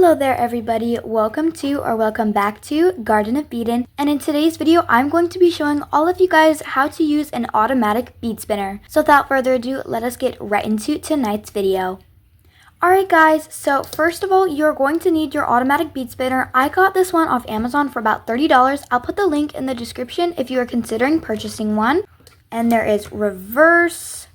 Hello there everybody, welcome back to Garden of Beadin, and in today's video I'm going to be showing all of you guys how to use an automatic bead spinner. So without further ado, let us get right into tonight's video. Alright guys, so first of all, you're going to need your automatic bead spinner. I got this one off Amazon for about $30. I'll put the link in the description if you are considering purchasing one. And there is reverse,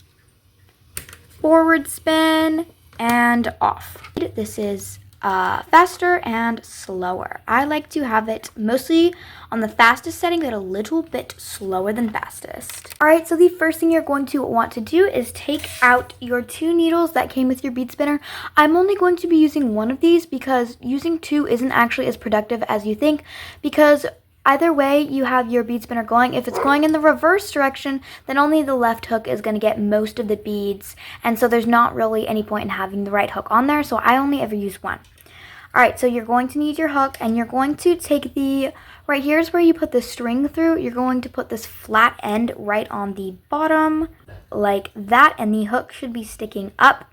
forward spin, and off. This is faster and slower. I like to have it mostly on the fastest setting, but a little bit slower than fastest. Alright, so the first thing you're going to want to do is take out your two needles that came with your bead spinner. I'm only going to be using one of these because using two isn't actually as productive as you think, because either way you have your bead spinner going. If it's going in the reverse direction, then only the left hook is going to get most of the beads, and so there's not really any point in having the right hook on there, so I only ever use one. Alright, so you're going to need your hook, and you're going to take the, right here is where you put the string through. You're going to put this flat end right on the bottom, like that, and the hook should be sticking up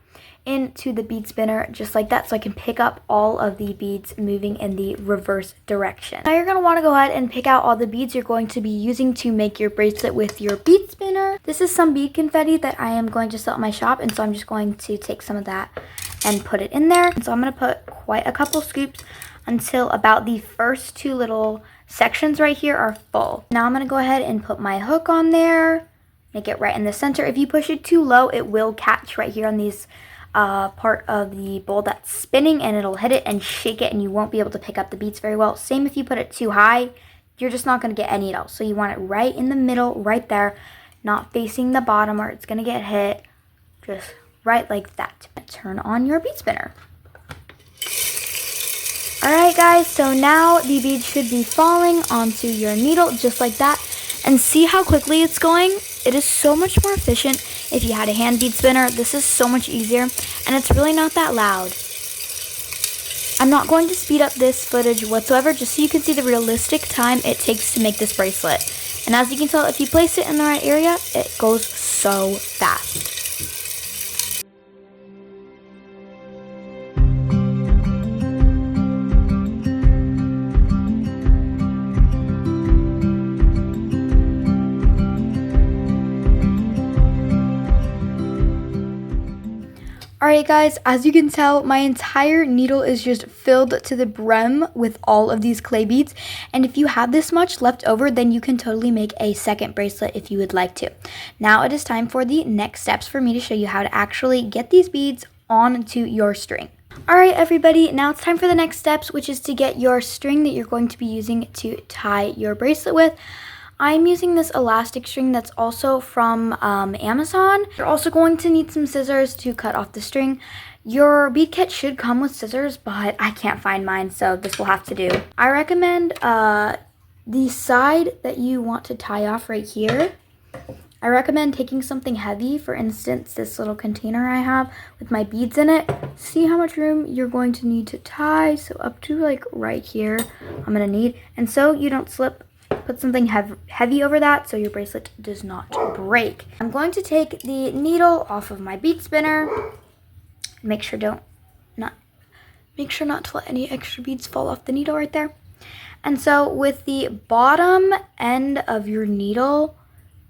into the bead spinner just like that, so I can pick up all of the beads moving in the reverse direction. Now you're going to want to go ahead and pick out all the beads you're going to be using to make your bracelet with your bead spinner. This is some bead confetti that I am going to sell at my shop, and so I'm just going to take some of that and put it in there. And so I'm going to put quite a couple scoops until about the first two little sections right here are full. Now I'm going to go ahead and put my hook on there, make it right in the center. If you push it too low, it will catch right here on these part of the bowl that's spinning, and it'll hit it and shake it, and you won't be able to pick up the beads very well. Same if you put it too high, you're just not going to get any at all. So you want it right in the middle, right there, not facing the bottom or it's going to get hit, just right like that. Turn on your bead spinner. Alright guys, so now the beads should be falling onto your needle just like that, and see how quickly it's going? It is so much more efficient if you had a hand bead spinner. This is so much easier, and it's really not that loud. I'm not going to speed up this footage whatsoever, just so you can see the realistic time it takes to make this bracelet. And as you can tell, if you place it in the right area, it goes so fast. Alright guys, as you can tell, my entire needle is just filled to the brim with all of these clay beads, and if you have this much left over, then you can totally make a second bracelet if you would like to. Now it is time for the next steps for me to show you how to actually get these beads onto your string. Alright everybody, now it's time for the next steps, which is to get your string that you're going to be using to tie your bracelet with. I'm using this elastic string that's also from Amazon. You're also going to need some scissors to cut off the string. Your bead kit should come with scissors, but I can't find mine, so this will have to do. I recommend the side that you want to tie off right here. I recommend taking something heavy, for instance, this little container I have with my beads in it. See how much room you're going to need to tie, so up to like right here I'm gonna need, and so you don't slip, put something heavy over that so your bracelet does not break. I'm going to take the needle off of my bead spinner. Make sure not to let any extra beads fall off the needle right there. And so with the bottom end of your needle,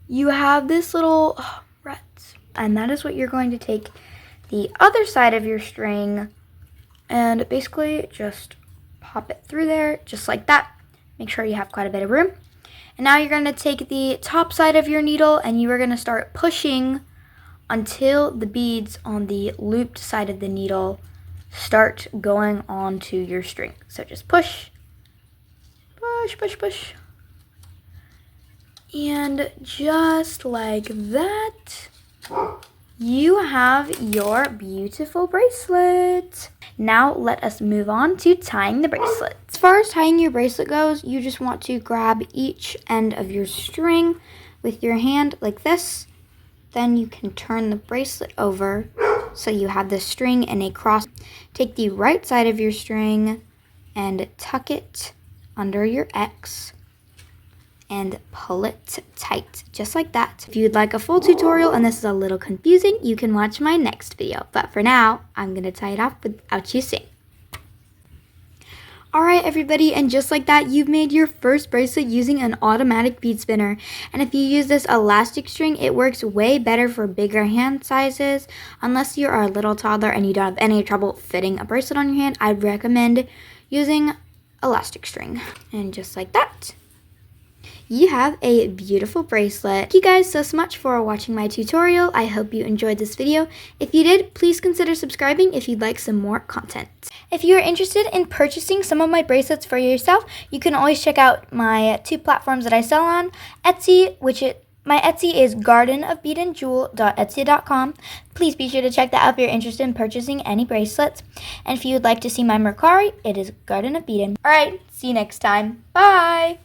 you have this little ret, and that is what you're going to take the other side of your string and basically just pop it through there just like that. Make sure you have quite a bit of room. And now you're going to take the top side of your needle, and you are going to start pushing until the beads on the looped side of the needle start going onto your string. So just push, push, push, push. And just like that, you have your beautiful bracelet. Now let us move on to tying the bracelet. As far as tying your bracelet goes, you just want to grab each end of your string with your hand like this. Then you can turn the bracelet over so you have the string in a cross. Take the right side of your string and tuck it under your X and pull it tight, just like that. If you'd like a full tutorial and this is a little confusing, you can watch my next video. But for now, I'm gonna tie it off without you seeing. Alright everybody, and just like that, you've made your first bracelet using an automatic bead spinner. And if you use this elastic string, it works way better for bigger hand sizes. Unless you are a little toddler and you don't have any trouble fitting a bracelet on your hand, I'd recommend using elastic string. And just like that, you have a beautiful bracelet. Thank you guys so much for watching my tutorial. I hope you enjoyed this video. If you did, please consider subscribing if you'd like some more content. If you are interested in purchasing some of my bracelets for yourself, you can always check out my 2 platforms that I sell on. Etsy, my Etsy is gardenofbeadandjewel.etsy.com. Please be sure to check that out if you're interested in purchasing any bracelets. And if you would like to see my Mercari, it is Garden of Beadin. Alright, see you next time. Bye!